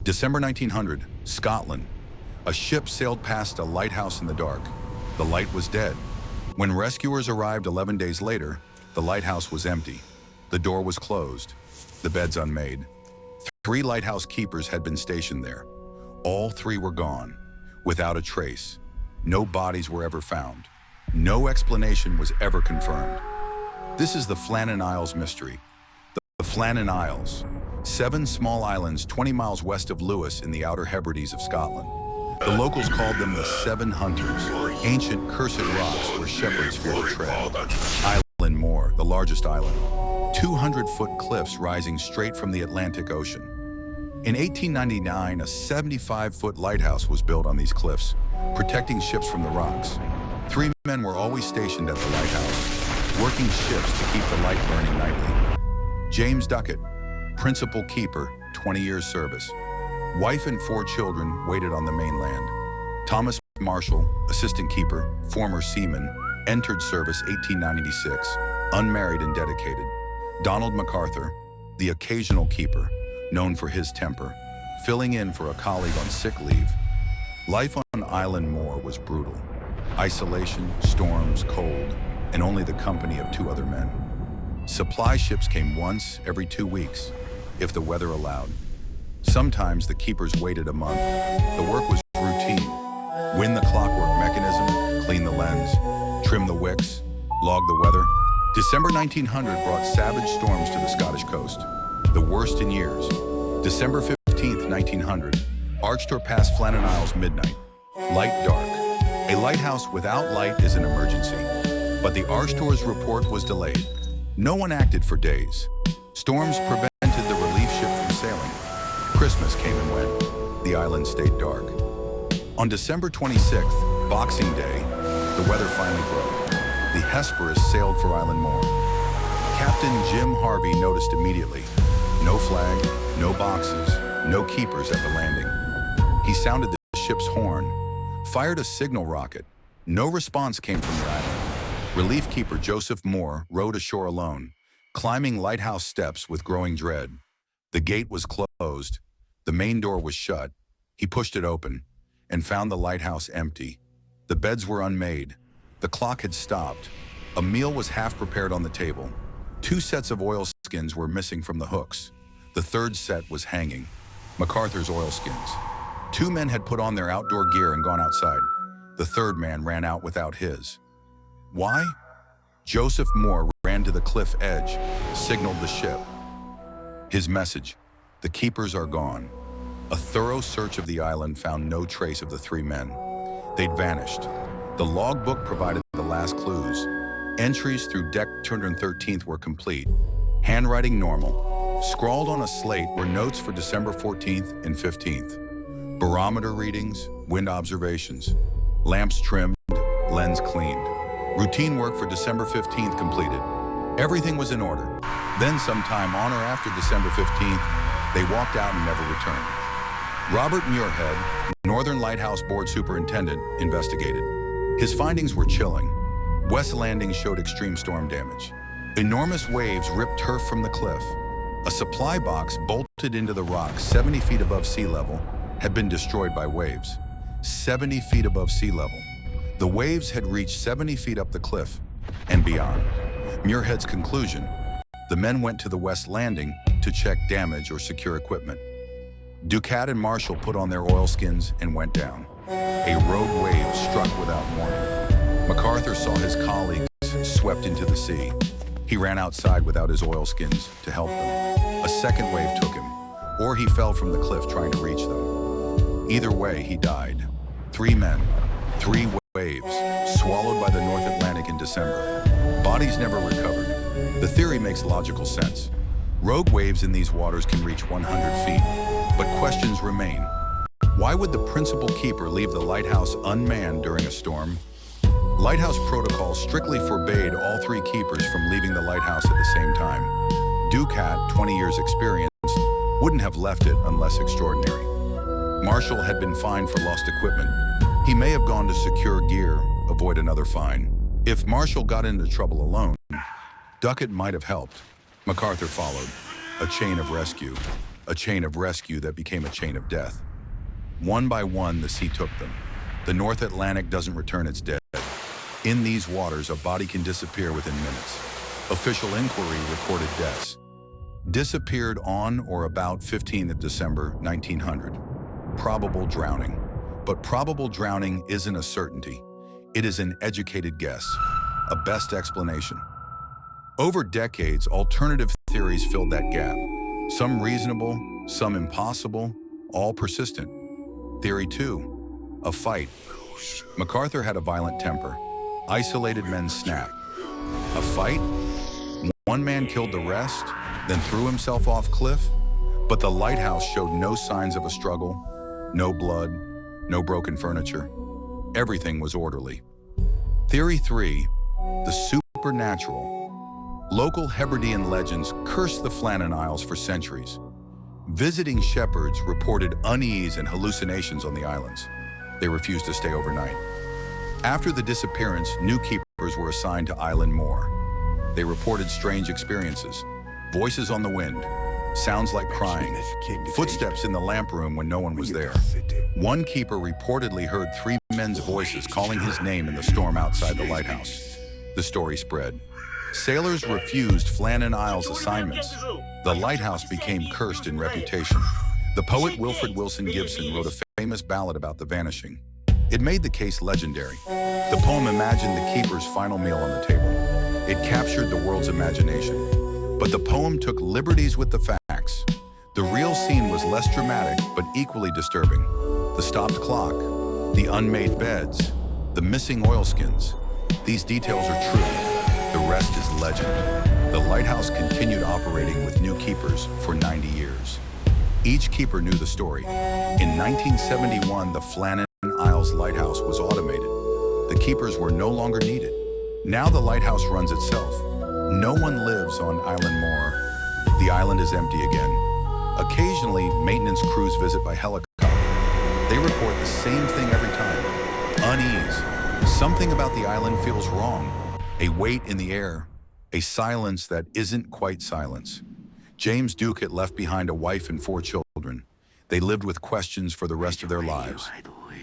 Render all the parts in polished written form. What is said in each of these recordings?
December 1900, Scotland. A ship sailed past a lighthouse in the dark. The light was dead. When rescuers arrived 11 days later, the lighthouse was empty. The door was closed, the beds unmade. 3 lighthouse keepers had been stationed there. All 3 were gone, without a trace. No bodies were ever found. No explanation was ever confirmed. This is the Flannan Isles mystery. The Flannan Isles, 7 small islands 20 miles west of Lewis in the Outer Hebrides of Scotland. The locals called them the 7 Hunters, ancient cursed rocks where shepherds fear to tread. Island Moor, the largest island, 200-foot cliffs rising straight from the Atlantic Ocean. In 1899, a 75-foot lighthouse was built on these cliffs, protecting ships from the rocks. 3 men were always stationed at the lighthouse, working shifts to keep the light burning nightly. James Duckett, principal keeper, 20 years service. Wife and 4 children waited on the mainland. Thomas Marshall, assistant keeper, former seaman, entered service 1896, unmarried and dedicated. Donald MacArthur, the occasional keeper, known for his temper, filling in for a colleague on sick leave. Life on Island Moor was brutal. Isolation, storms, cold, and only the company of 2 other men. Supply ships came once every 2 weeks, if the weather allowed. Sometimes the keepers waited a month. The work was routine. Wind the clockwork mechanism, clean the lens, trim the wicks, log the weather. December 1900 brought savage storms to the Scottish coast, the worst in years. December 15th, 1900, arched or past Flannan Isles midnight. Light dark. A lighthouse without light is an emergency, but the Archtor's report was delayed. No one acted for days. Storms prevented the relief ship from sailing. Christmas came and went. The island stayed dark. On December 26th, Boxing Day, the weather finally broke. The Hesperus sailed for Island Moor. Captain Jim Harvey noticed immediately. No flag, no boxes, no keepers at the landing. He sounded the ship's horn, fired a signal rocket. No response came from the island. Relief keeper Joseph Moore rowed ashore alone, climbing lighthouse steps with growing dread. The gate was closed. The main door was shut. He pushed it open and found the lighthouse empty. The beds were unmade. The clock had stopped. A meal was half prepared on the table. 2 sets of oilskins were missing from the hooks. The 3rd set was hanging. MacArthur's oilskins. 2 men had put on their outdoor gear and gone outside. The 3rd man ran out without his. Why? Joseph Moore ran to the cliff edge, signaled the ship. His message: the keepers are gone. A thorough search of the island found no trace of the 3 men. They'd vanished. The logbook provided the last clues. Entries through deck 213th were complete. Handwriting normal. Scrawled on a slate were notes for December 14th and 15th. Barometer readings, wind observations. Lamps trimmed, lens cleaned. Routine work for December 15th completed. Everything was in order. Then sometime on or after December 15th, they walked out and never returned. Robert Muirhead, Northern Lighthouse Board Superintendent, investigated. His findings were chilling. West Landing showed extreme storm damage. Enormous waves ripped turf from the cliff. A supply box bolted into the rock 70 feet above sea level had been destroyed by waves. 70 feet above sea level. The waves had reached 70 feet up the cliff and beyond. Muirhead's conclusion: the men went to the West Landing to check damage or secure equipment. Ducat and Marshall put on their oilskins and went down. A rogue wave struck without warning. MacArthur saw his colleagues swept into the sea. He ran outside without his oilskins to help them. A second wave took him, or he fell from the cliff trying to reach them. Either way, he died. 3 men, 3 waves, swallowed by the North Atlantic in December. Bodies never recovered. The theory makes logical sense. Rogue waves in these waters can reach 100 feet, but questions remain. Why would the principal keeper leave the lighthouse unmanned during a storm? Lighthouse protocol strictly forbade all 3 keepers from leaving the lighthouse at the same time. Ducat, 20 years experience, wouldn't have left it unless extraordinary. Marshall had been fined for lost equipment. He may have gone to secure gear, avoid another fine. If Marshall got into trouble alone, Duckett might have helped. MacArthur followed. A chain of rescue. a chain of rescue that became a chain of death. One by one, the sea took them. The North Atlantic doesn't return its dead. In these waters, a body can disappear within minutes. Official inquiry recorded deaths. Disappeared on or about 15th of December, 1900. Probable drowning. But probable drowning isn't a certainty. It is an educated guess, a best explanation. Over decades, alternative theories filled that gap. Some reasonable, some impossible, all persistent. Theory 2, a fight. MacArthur had a violent temper. Isolated men snap. A fight? One man killed the rest, then threw himself off cliff? But the lighthouse showed no signs of a struggle, no blood, no broken furniture. Everything was orderly. Theory 3, the supernatural. Local Hebridean legends cursed the Flannan Isles for centuries. Visiting shepherds reported unease and hallucinations on the islands. They refused to stay overnight. After the disappearance, new keepers were assigned to Island Moor. They reported strange experiences, voices on the wind, sounds like crying, footsteps in the lamp room when no one was there. One keeper reportedly heard 3 men's voices calling his name in the storm outside the lighthouse. The story spread. Sailors refused Flannan Isles assignments. The lighthouse became cursed in reputation. The poet Wilfred Wilson Gibson wrote a famous ballad about the vanishing. It made the case legendary. The poem imagined the keeper's final meal on the table. It captured the world's imagination. But the poem took liberties with the facts. The real scene was less dramatic, but equally disturbing. The stopped clock, the unmade beds, the missing oilskins. These details are true. The rest is legend. The lighthouse continued operating with new keepers for 90 years. Each keeper knew the story. In 1971, the Flannan Isles lighthouse was automated. The keepers were no longer needed. Now the lighthouse runs itself. No one lives on Island Moor. The island is empty again. Occasionally, maintenance crews visit by helicopter. They report the same thing every time. Unease. Something about the island feels wrong. A weight in the air. A silence that isn't quite silence. James Ducat left behind a wife and 4 children. They lived with questions for the rest of their lives.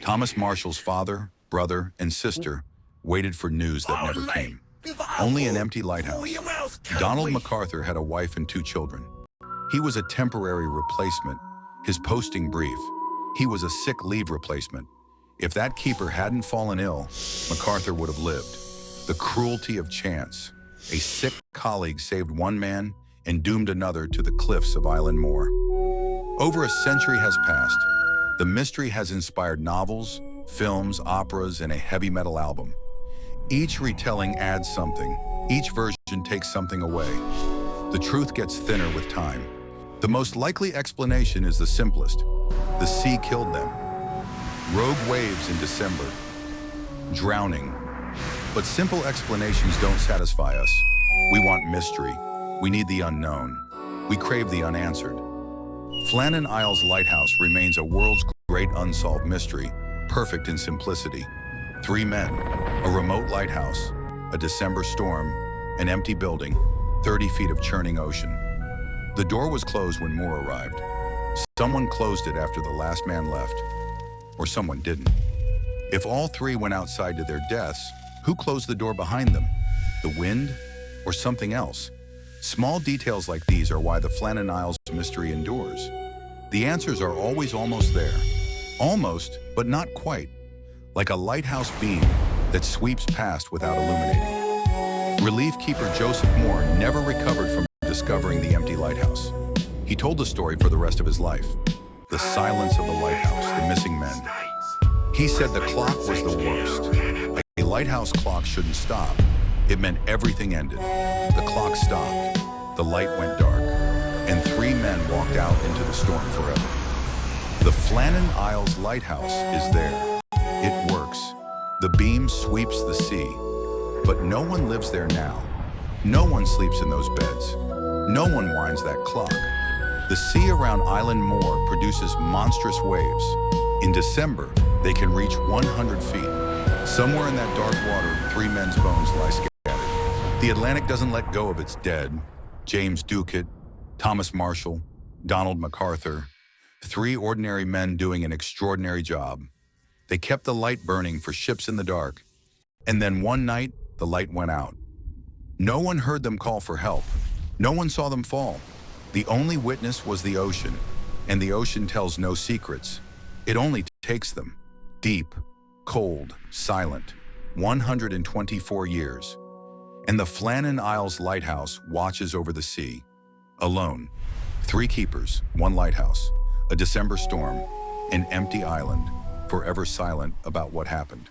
Thomas Marshall's father, brother, and sister waited for news that never came. Only an empty lighthouse. Donald MacArthur had a wife and 2 children. He was a temporary replacement, his posting brief. He was a sick leave replacement. If that keeper hadn't fallen ill, MacArthur would have lived. The cruelty of chance. A sick colleague saved one man and doomed another to the cliffs of Island Moor. Over a century has passed. The mystery has inspired novels, films, operas, and a heavy metal album. Each retelling adds something. Each version takes something away. The truth gets thinner with time. The most likely explanation is the simplest. The sea killed them. Rogue waves in December. Drowning. But simple explanations don't satisfy us. We want mystery. We need the unknown. We crave the unanswered. Flannan Isles Lighthouse remains a world's great unsolved mystery, perfect in simplicity. 3 men, a remote lighthouse, a December storm, an empty building, 30 feet of churning ocean. The door was closed when Moore arrived. Someone closed it after the last man left, or someone didn't. If all 3 went outside to their deaths, who closed the door behind them? The wind or something else? Small details like these are why the Flannan Isles mystery endures. The answers are always almost there. Almost, but not quite. Like a lighthouse beam that sweeps past without illuminating. Relief keeper Joseph Moore never recovered from discovering the empty lighthouse. He told the story for the rest of his life. The silence of the lighthouse, the missing men. He said the clock was the worst. A lighthouse clock shouldn't stop. It meant everything ended. The clock stopped. The light went dark. And 3 men walked out into the storm forever. The Flannan Isles Lighthouse is there. It works. The beam sweeps the sea. But no one lives there now. No one sleeps in those beds. No one winds that clock. The sea around Island Moor produces monstrous waves. In December, they can reach 100 feet. Somewhere in that dark water, 3 men's bones lie scattered. The Atlantic doesn't let go of its dead. James Ducat, Thomas Marshall, Donald MacArthur, three ordinary men doing an extraordinary job. They kept the light burning for ships in the dark. And then one night, the light went out. No one heard them call for help. No one saw them fall. The only witness was the ocean, and the ocean tells no secrets. It only takes them. Deep, cold, silent, 124 years. And the Flannan Isles lighthouse watches over the sea. Alone. 3 keepers, 1 lighthouse, a December storm, an empty island, forever silent about what happened.